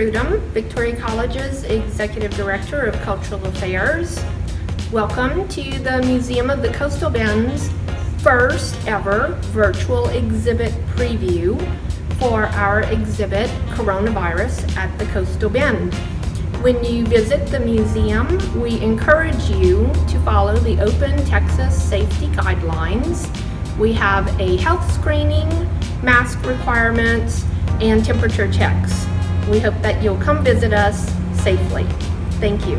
Trudum, Victoria College's Executive Director of Cultural Affairs. Welcome to the Museum of the Coastal Bend's first ever virtual exhibit preview for our exhibit, Coronavirus at the Coastal Bend. When you visit the museum, we encourage you to follow the Open Texas Safety Guidelines. We have a health screening, mask requirements, and temperature checks. We hope that you'll come visit us safely. Thank you.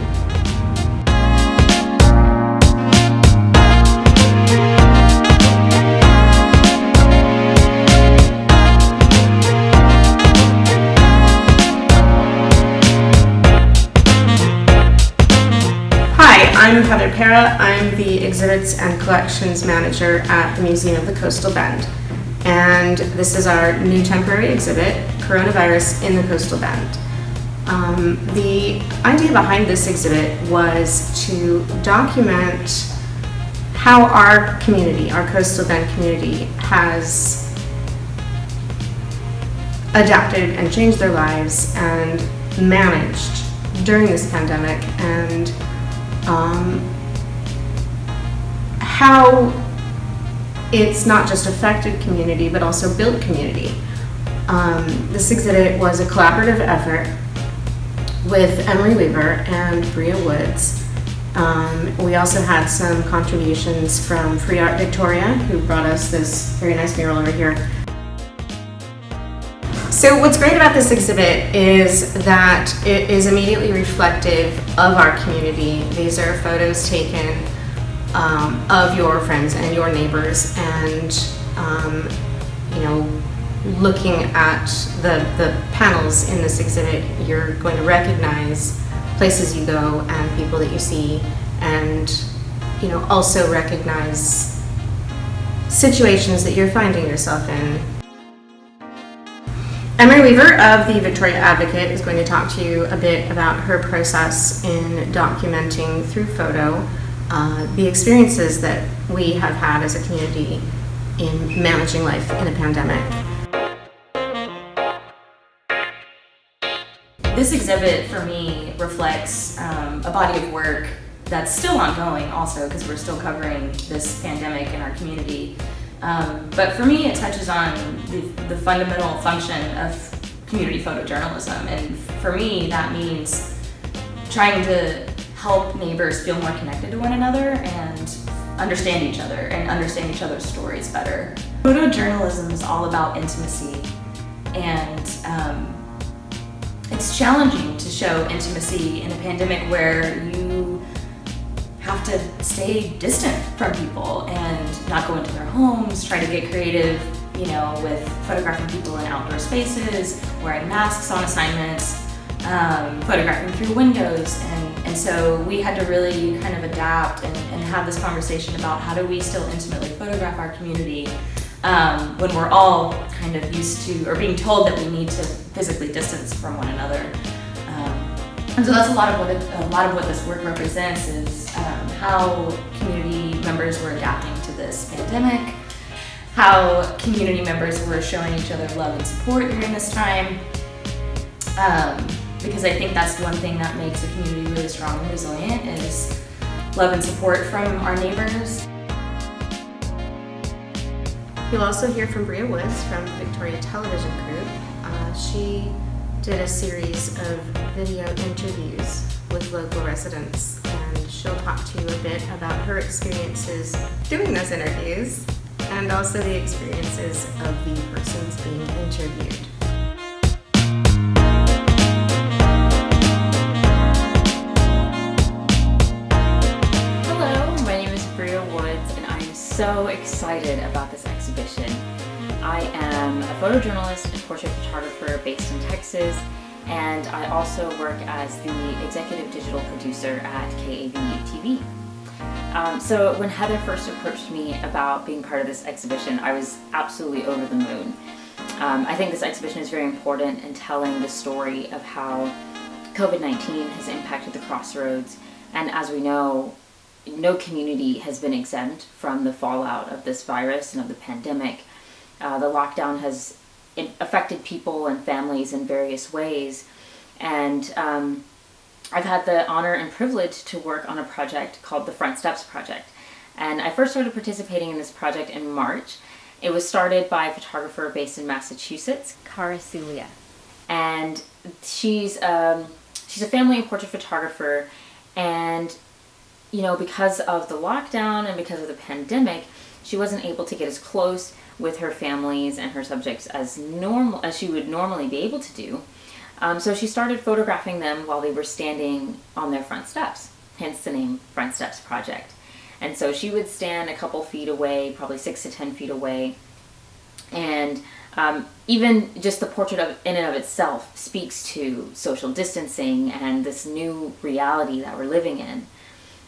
Hi, I'm Heather Para. I'm the Exhibits and Collections Manager at the Museum of the Coastal Bend. And this is our new temporary exhibit, Coronavirus in the Coastal Bend. The idea behind this exhibit was to document how our community, our Coastal Bend community, has adapted and changed their lives and managed during this pandemic, and how it's not just affected community, but also built community. This exhibit was a collaborative effort with Emery Weaver and Bria Woods. We also had some contributions from Free Art Victoria, who brought us this very nice mural over here. So what's great about this exhibit is that it is immediately reflective of our community. These are photos taken of your friends and your neighbors, and looking at the panels in this exhibit, you're going to recognize places you go and people that you see, and also recognize situations that you're finding yourself in. Emery Weaver of the Victoria Advocate is going to talk to you a bit about her process in documenting through photo the experiences that we have had as a community in managing life in a pandemic. This exhibit for me reflects a body of work that's still ongoing also, because we're still covering this pandemic in our community. But for me, it touches on the fundamental function of community photojournalism. And for me, that means trying to help neighbors feel more connected to one another and understand each other and understand each other's stories better. Photojournalism is all about intimacy, and it's challenging to show intimacy in a pandemic where you have to stay distant from people and not go into their homes, try to get creative, with photographing people in outdoor spaces, wearing masks on assignments, photographing through windows, and so we had to really kind of adapt and have this conversation about how do we still intimately photograph our community when we're all kind of used to, or being told that we need to physically distance from one another. And so that's a lot of what this work represents, is how community members were adapting to this pandemic, how community members were showing each other love and support during this time, because I think that's one thing that makes a community really strong and resilient, is love and support from our neighbors. You'll also hear from Bria Woods from Victoria Television Group. She did a series of video interviews with local residents, and she'll talk to you a bit about her experiences doing those interviews and also the experiences of the persons being interviewed. Hello, my name is Bria Woods, and I'm so excited about this exhibition. I am a photojournalist and portrait photographer based in Texas, and I also work as the executive digital producer at KAV TV. So when Heather first approached me about being part of this exhibition, I was absolutely over the moon. I think this exhibition is very important in telling the story of how COVID-19 has impacted the Crossroads, and as we know, no community has been exempt from the fallout of this virus and of the pandemic. The lockdown has affected people and families in various ways, And I've had the honor and privilege to work on a project called the Front Steps Project. And I first started participating in this project in March. It was started by a photographer based in Massachusetts, Cara Sulia. and she's a family and portrait photographer. And because of the lockdown and because of the pandemic, she wasn't able to get as close with her families and her subjects as she would normally be able to do. So she started photographing them while they were standing on their front steps, hence the name Front Steps Project. And so she would stand a couple feet away, probably 6 to 10 feet away, and even just the portrait in and of itself speaks to social distancing and this new reality that we're living in.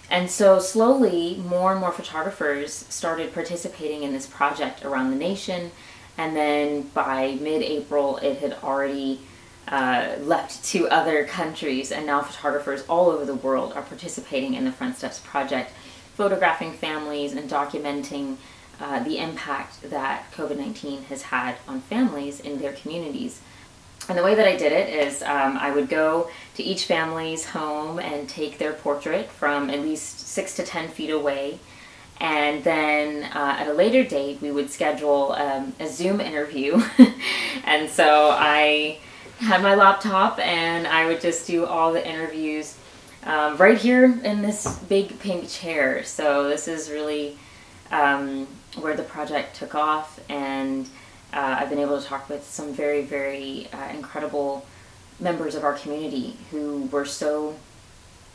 And so slowly, more and more photographers started participating in this project around the nation, and then by mid-April, it had already leapt to other countries, and now photographers all over the world are participating in the Front Steps Project, photographing families and documenting the impact that COVID-19 has had on families in their communities. And the way that I did it is I would go to each family's home and take their portrait from at least 6 to 10 feet away. And then at a later date, we would schedule a Zoom interview. And so I had my laptop and I would just do all the interviews right here in this big pink chair. So this is really where the project took off, and I've been able to talk with some very, very incredible members of our community who were so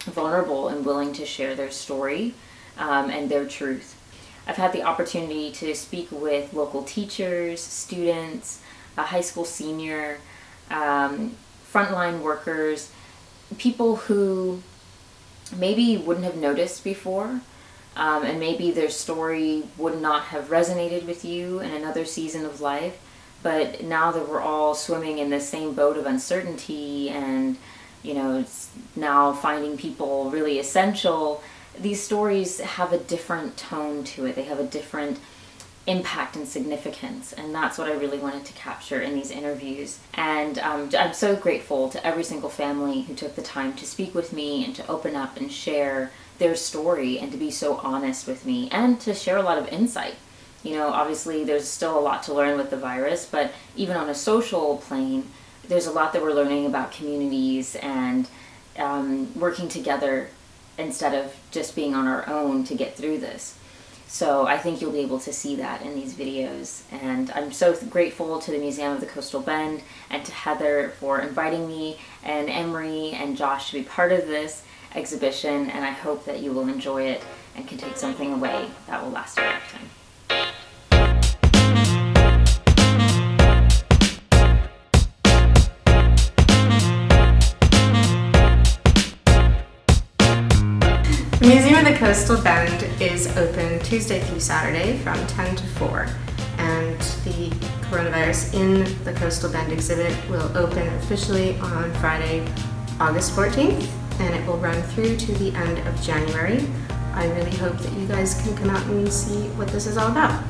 vulnerable and willing to share their story and their truth. I've had the opportunity to speak with local teachers, students, a high school senior, frontline workers, people who maybe wouldn't have noticed before, and maybe their story would not have resonated with you in another season of life, but now that we're all swimming in the same boat of uncertainty and it's now finding people really essential, these stories have a different tone to it. They have a different impact and significance, and that's what I really wanted to capture in these interviews. And I'm so grateful to every single family who took the time to speak with me and to open up and share their story and to be so honest with me and to share a lot of insight. Obviously there's still a lot to learn with the virus, but even on a social plane, there's a lot that we're learning about communities and working together instead of just being on our own to get through this. So I think you'll be able to see that in these videos. And I'm so grateful to the Museum of the Coastal Bend and to Heather for inviting me, and Emery and Josh to be part of this exhibition. And I hope that you will enjoy it and can take something away that will last a lifetime. The Museum of the Coastal Bend is open Tuesday through Saturday from 10 to 4, and the Coronavirus in the Coastal Bend exhibit will open officially on Friday, August 14th, and it will run through to the end of January. I really hope that you guys can come out and see what this is all about.